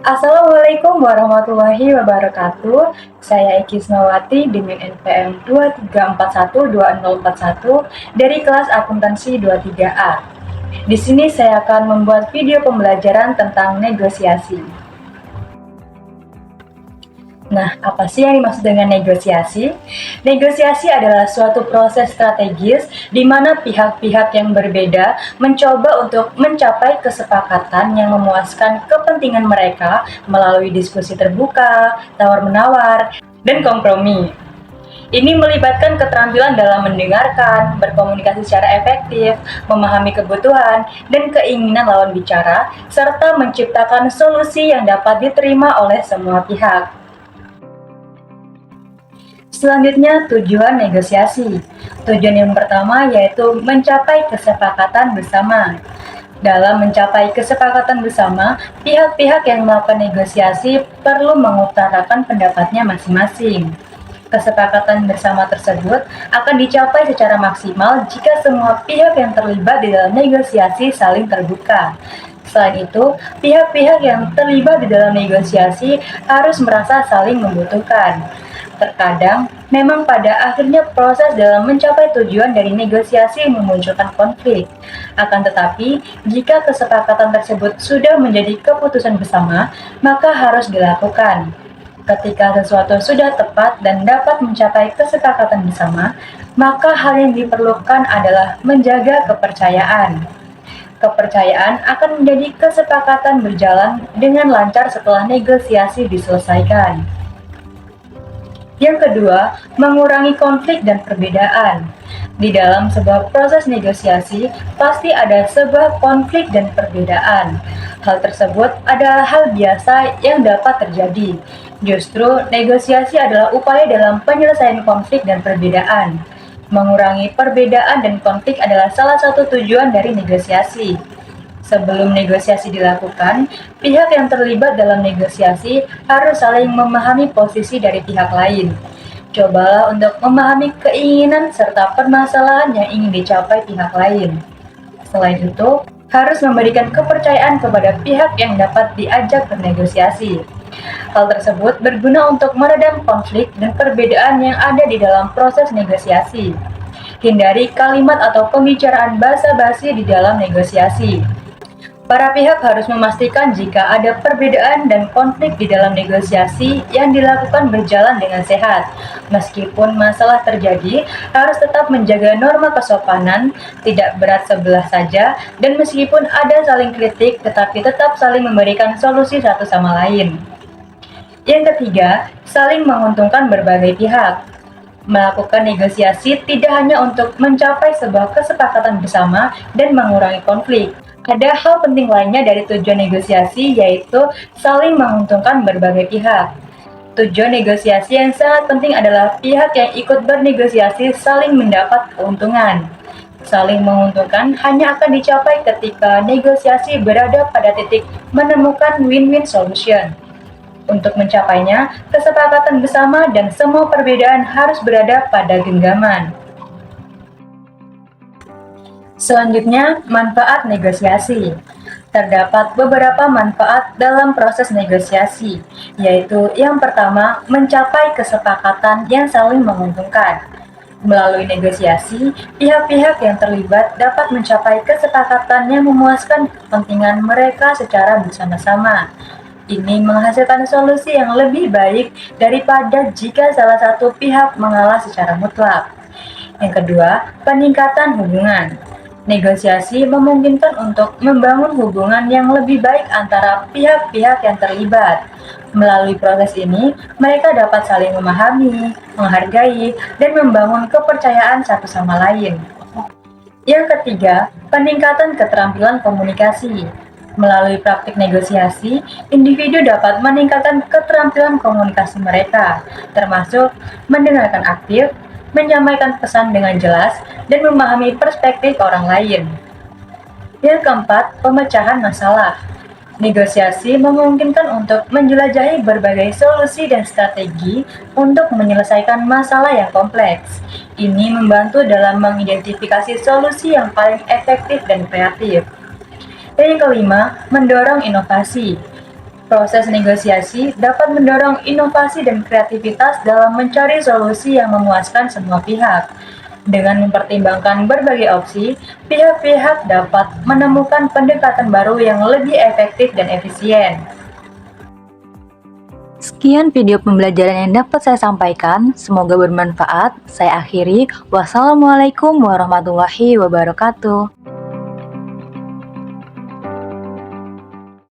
Assalamualaikum warahmatullahi wabarakatuh. Saya Eki Snowati dengan NPM 23412041 dari kelas akuntansi 23A. Di sini saya akan membuat video pembelajaran tentang negosiasi. Nah, apa sih yang dimaksud dengan negosiasi? Negosiasi adalah suatu proses strategis di mana pihak-pihak yang berbeda mencoba untuk mencapai kesepakatan yang memuaskan kepentingan mereka melalui diskusi terbuka, tawar-menawar, dan kompromi. Ini melibatkan keterampilan dalam mendengarkan, berkomunikasi secara efektif, memahami kebutuhan dan keinginan lawan bicara, serta menciptakan solusi yang dapat diterima oleh semua pihak. Selanjutnya, tujuan negosiasi. Tujuan yang pertama yaitu mencapai kesepakatan bersama. Dalam mencapai kesepakatan bersama, pihak-pihak yang melakukan negosiasi perlu mengutarakan pendapatnya masing-masing. Kesepakatan bersama tersebut akan dicapai secara maksimal jika semua pihak yang terlibat di dalam negosiasi saling terbuka. Selain itu, pihak-pihak yang terlibat di dalam negosiasi harus merasa saling membutuhkan. Terkadang, memang pada akhirnya proses dalam mencapai tujuan dari negosiasi memunculkan konflik. Akan tetapi, jika kesepakatan tersebut sudah menjadi keputusan bersama, maka harus dilakukan. Ketika sesuatu sudah tepat dan dapat mencapai kesepakatan bersama, maka hal yang diperlukan adalah menjaga kepercayaan. Kepercayaan akan menjadi kesepakatan berjalan dengan lancar setelah negosiasi diselesaikan. Yang kedua, mengurangi konflik dan perbedaan. Di dalam sebuah proses negosiasi, pasti ada sebuah konflik dan perbedaan. Hal tersebut adalah hal biasa yang dapat terjadi. Justru, negosiasi adalah upaya dalam penyelesaian konflik dan perbedaan. Mengurangi perbedaan dan konflik adalah salah satu tujuan dari negosiasi. Sebelum negosiasi dilakukan, pihak yang terlibat dalam negosiasi harus saling memahami posisi dari pihak lain. Cobalah untuk memahami keinginan serta permasalahan yang ingin dicapai pihak lain. Selain itu, harus memberikan kepercayaan kepada pihak yang dapat diajak bernegosiasi. Hal tersebut berguna untuk meredam konflik dan perbedaan yang ada di dalam proses negosiasi. Hindari kalimat atau pembicaraan basa-basi di dalam negosiasi. Para pihak harus memastikan jika ada perbedaan dan konflik di dalam negosiasi yang dilakukan berjalan dengan sehat. Meskipun masalah terjadi, harus tetap menjaga norma kesopanan, tidak berat sebelah saja, dan meskipun ada saling kritik, tetapi tetap saling memberikan solusi satu sama lain. Yang ketiga, saling menguntungkan berbagai pihak. Melakukan negosiasi tidak hanya untuk mencapai sebuah kesepakatan bersama dan mengurangi konflik. Ada hal penting lainnya dari tujuan negosiasi, yaitu saling menguntungkan berbagai pihak. Tujuan negosiasi yang sangat penting adalah pihak yang ikut bernegosiasi saling mendapat keuntungan. Saling menguntungkan hanya akan dicapai ketika negosiasi berada pada titik menemukan win-win solution. Untuk mencapainya, kesepakatan bersama dan semua perbedaan harus berada pada genggaman. Selanjutnya, manfaat negosiasi. Terdapat beberapa manfaat dalam proses negosiasi, yaitu yang pertama, mencapai kesepakatan yang saling menguntungkan. Melalui negosiasi, pihak-pihak yang terlibat dapat mencapai kesepakatan yang memuaskan kepentingan mereka secara bersama-sama. Ini menghasilkan solusi yang lebih baik daripada jika salah satu pihak mengalah secara mutlak. Yang kedua, peningkatan hubungan. Negosiasi memungkinkan untuk membangun hubungan yang lebih baik antara pihak-pihak yang terlibat. Melalui proses ini, mereka dapat saling memahami, menghargai, dan membangun kepercayaan satu sama lain. Yang ketiga, peningkatan keterampilan komunikasi. Melalui praktik negosiasi, individu dapat meningkatkan keterampilan komunikasi mereka, termasuk mendengarkan aktif, menyampaikan pesan dengan jelas, dan memahami perspektif orang lain. Yang keempat, pemecahan masalah. Negosiasi memungkinkan untuk menjelajahi berbagai solusi dan strategi untuk menyelesaikan masalah yang kompleks. Ini membantu dalam mengidentifikasi solusi yang paling efektif dan kreatif. Dan yang kelima, mendorong inovasi. Proses negosiasi dapat mendorong inovasi dan kreativitas dalam mencari solusi yang memuaskan semua pihak. Dengan mempertimbangkan berbagai opsi, pihak-pihak dapat menemukan pendekatan baru yang lebih efektif dan efisien. Sekian video pembelajaran yang dapat saya sampaikan, semoga bermanfaat. Saya akhiri, wassalamualaikum warahmatullahi wabarakatuh.